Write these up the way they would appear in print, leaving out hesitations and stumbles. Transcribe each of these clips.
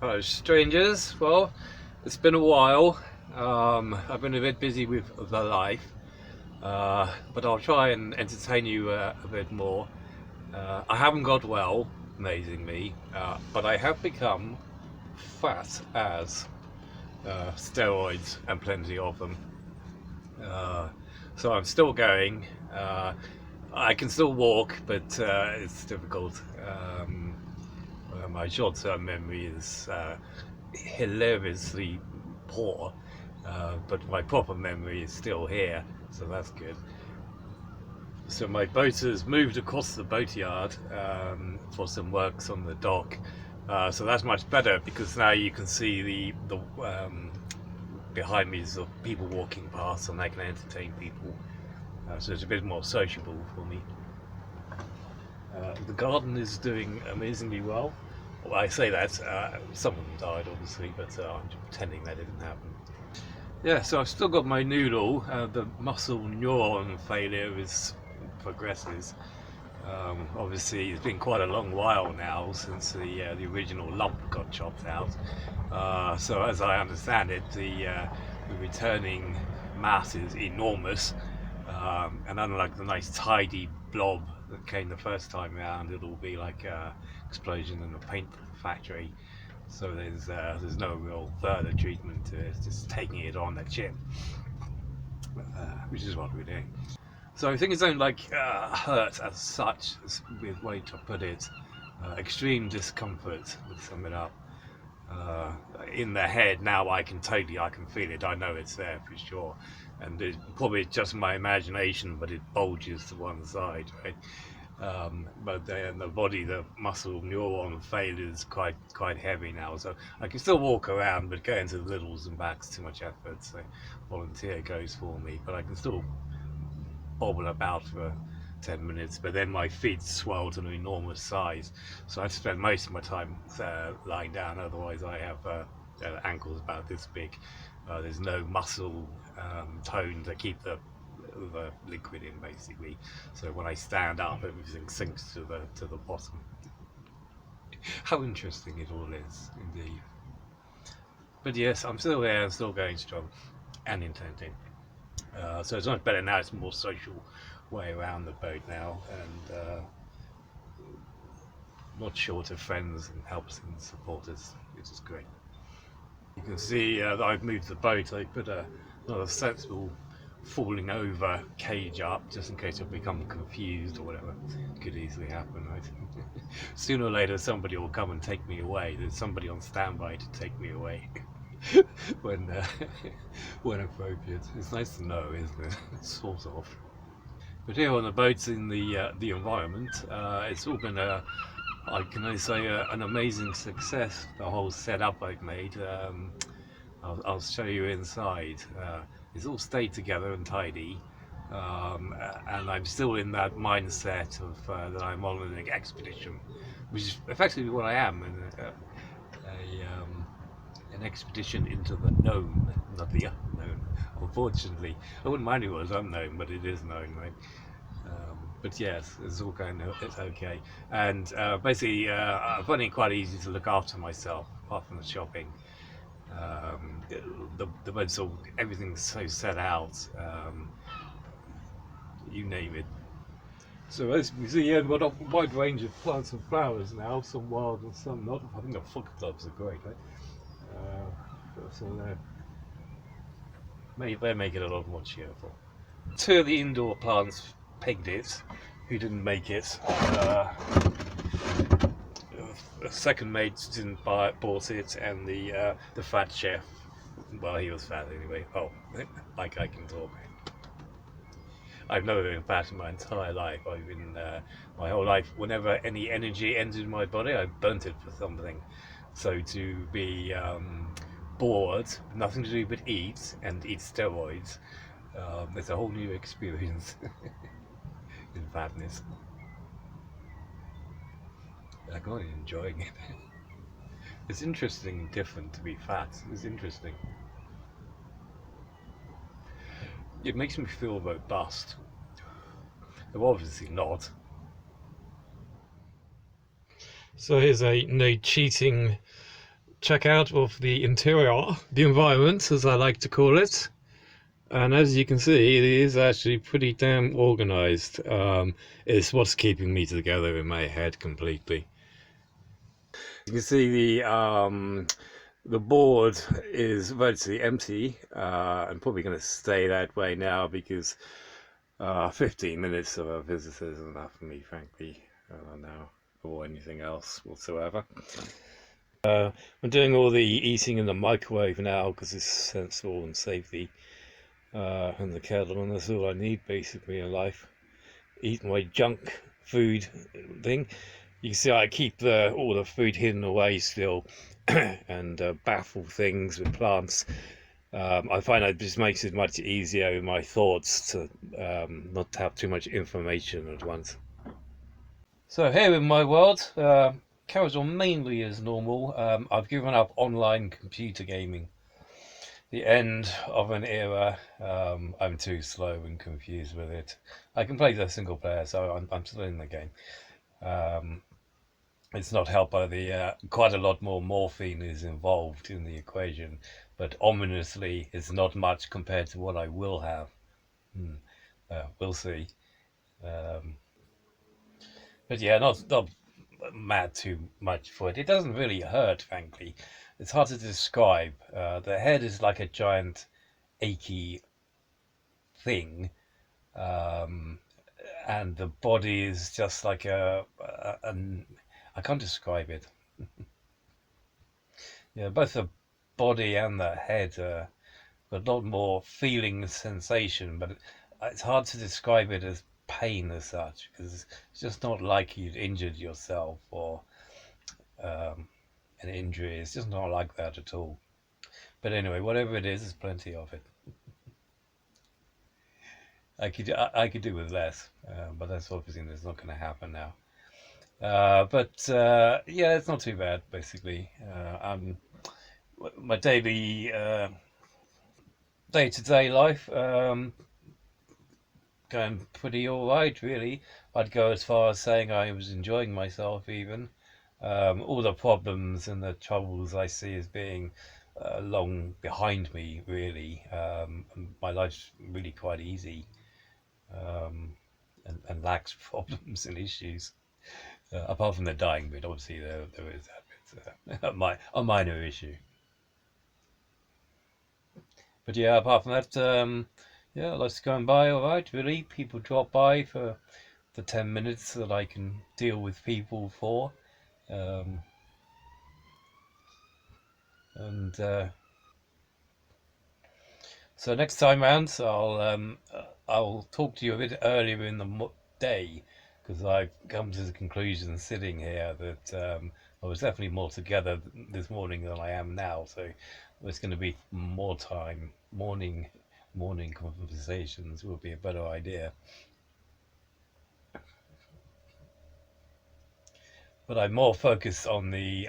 Hello strangers, well it's been a while. I've been a bit busy with the life, but I'll try and entertain you a bit more. I haven't got well, amazingly, but I have become fat as steroids and plenty of them. Uh, so I'm still going. I can still walk, but it's difficult. My short-term memory is hilariously poor, but my proper memory is still here, so that's good. So my boat has moved across the boatyard for some works on the dock, so that's much better because now you can see the behind me is the people walking past, and I can entertain people. So it's a bit more sociable for me. The garden is doing amazingly well. Well, I say that, some of them died obviously, but I'm just pretending that didn't happen. Yeah, so I've still got my noodle. The muscle neuron failure progresses. Obviously, it's been quite a long while now since the original lump got chopped out. So as I understand it, the returning mass is enormous, and unlike the nice tidy blob that came the first time around, it'll be like an explosion in a paint factory. So there's no real further treatment to it, it's just taking it on the chin, which is what we're doing. So things don't hurt as such, is a weird way to put it. Extreme discomfort would sum it up. In the head now I can feel it, I know it's there for sure, and it's probably just my imagination, but it bulges to one side, right? But in the body, the muscle neuron failure is quite heavy now, so I can still walk around, but going to the littles and back's too much effort, so volunteer goes for me, but I can still bobble about for 10 minutes, but then my feet swell to an enormous size, so I spend most of my time lying down, otherwise I have ankles about this big. There's no muscle tone to keep the liquid in, basically, so when I stand up everything sinks to the bottom. How interesting it all is, indeed. But yes, I'm still there and still going strong and intending. So it's much better now, it's a more social way around the boat now, and not short of friends and helps and supporters, which is great. You can see that I've moved the boat. I put another sensible falling over cage up just in case I become confused or whatever. Could easily happen, right? Sooner or later somebody will come and take me away. There's somebody on standby to take me away when appropriate. It's nice to know, isn't it? Sort of. But here on the boats, in the environment, it's all been I can only say an amazing success. The whole setup I've made. I'll show you inside. It's all stayed together and tidy, and I'm still in that mindset of that I'm on an expedition, which is effectively what I am. An expedition into the known, not the unknown. Unfortunately, I wouldn't mind if it was unknown, but it is known, right? But yes, it's all it's okay. And basically, I'm finding it quite easy to look after myself, apart from the shopping. The boat's everything's so set out. You name it. So as you see, we've got a wide range of plants and flowers now, some wild and some not. I think the foxgloves are great, right? So they make it a lot more cheerful. Two of the indoor plants pegged it, who didn't make it. A second mate didn't bought it, and the fat chef, well, he was fat anyway. Oh, like I can talk. I've never been fat in my entire life. I've been my whole life. Whenever any energy entered my body, I burnt it for something. So to be bored, nothing to do but eat and eat steroids, it's a whole new experience in fatness. I'm quite enjoying it. It's interesting and different to be fat. It's interesting. It makes me feel robust. Though obviously not. So here's a no cheating check out of the interior, the environment, as I like to call it. And as you can see, it is actually pretty damn organized. It's what's keeping me together in my head completely. You can see the board is virtually empty. I'm probably going to stay that way now because 15 minutes of a visitor is enough for me, frankly, now, or anything else whatsoever. I'm doing all the eating in the microwave now because it's sensible and safety, and the kettle, and that's all I need basically in life. Eat my junk food thing. You can see I keep all the food hidden away still, and baffle things with plants. I find that just makes it much easier in my thoughts to not have too much information at once. So here in my world, carries on mainly as normal. I've given up online computer gaming. The end of an era. I'm too slow and confused with it. I can play the single player, so I'm still in the game. It's not helped by the quite a lot more morphine is involved in the equation, but ominously, it's not much compared to what I will have. We'll see. Um, but yeah, not mad too much for it. It doesn't really hurt, frankly. It's hard to describe. The head is like a giant achy thing, um, and the body is just like I can't describe it. Yeah, both the body and the head got a lot more feeling and sensation, but it's hard to describe it as pain as such because it's just not like you'd injured yourself or um, an injury. It's just not like that at all. But anyway, whatever it is, there's plenty of it. I could do with less, but that's obviously that's not going to happen now. But yeah, it's not too bad. Basically, my daily day-to-day life going pretty all right, really. I'd go as far as saying I was enjoying myself, even. All the problems and the troubles I see as being long behind me, really. My life's really quite easy, um, and lacks problems and issues. Apart from the dying bit, obviously there is that bit, a minor issue. But yeah, apart from that, yeah, life's going by all right. Really, people drop by for the 10 minutes that I can deal with people for, um, and so next time round, I'll talk to you a bit earlier in the day because I've come to the conclusion sitting here that I was definitely more together this morning than I am now. So there's going to be more time. Morning conversations will be a better idea. But I'm more focused on the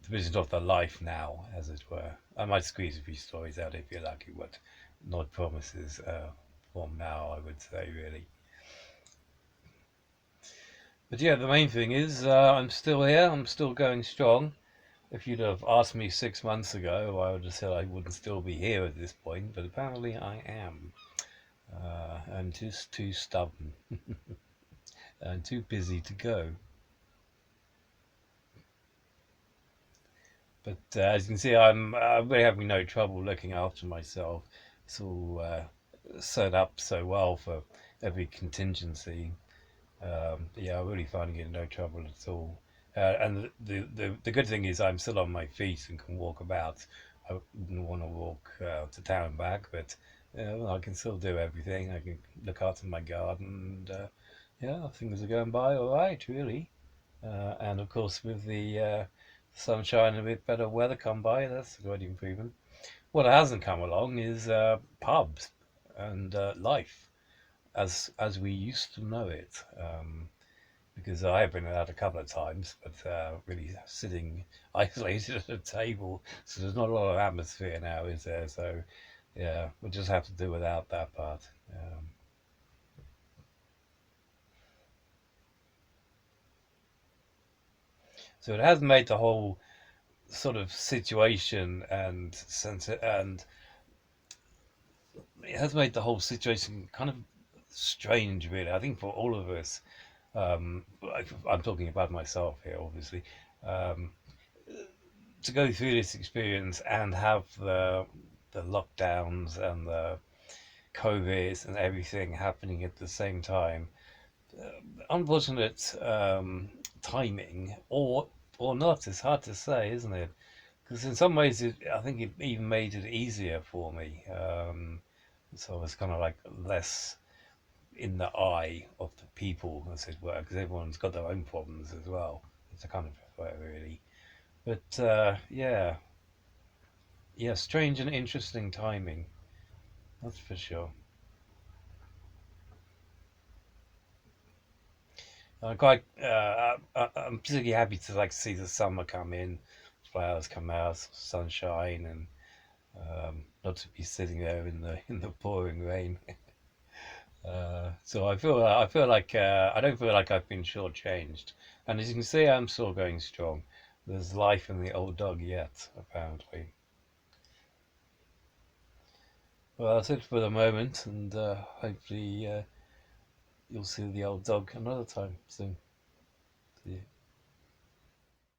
vision of the life now, as it were. I might squeeze a few stories out if you're lucky, but not promises from now, I would say, really. But yeah, the main thing is I'm still here. I'm still going strong. If you'd have asked me 6 months ago, I would have said I wouldn't still be here at this point, but apparently I am. I'm just too stubborn and too busy to go. But as you can see, I'm really having no trouble looking after myself. It's all set up so well for every contingency. Yeah, I'm really finding it no trouble at all. And the good thing is I'm still on my feet and can walk about. I wouldn't want to walk to town and back, but well, I can still do everything. I can look after my garden, and yeah, things are going by all right, really. And of course, with the sunshine and a bit better weather come by, that's a great improvement. What hasn't come along is pubs and life as we used to know it. Because I have been out a couple of times, but really sitting isolated at a table, so there's not a lot of atmosphere now, is there? So yeah, we'll just have to do without that part. So it has made the whole sort of situation and sense, and it has made the whole situation kind of strange, really. I think for all of us, I'm talking about myself here, obviously, um, to go through this experience and have the lockdowns and the COVID and everything happening at the same time. Unfortunate timing, or not. It's hard to say, isn't it? Because in some ways, I think it even made it easier for me. So I was kind of like less in the eye of the people, as it were, because everyone's got their own problems as well. It's a kind of way, really. But yeah, yeah, strange and interesting timing. That's for sure. I'm quite. I'm particularly happy to like see the summer come in, flowers come out, sunshine, and not to be sitting there in the pouring rain. So I feel like I don't feel like I've been shortchanged, and as you can see, I'm still going strong. There's life in the old dog yet, apparently. Well, that's it for the moment, and hopefully you'll see the old dog another time soon. See you.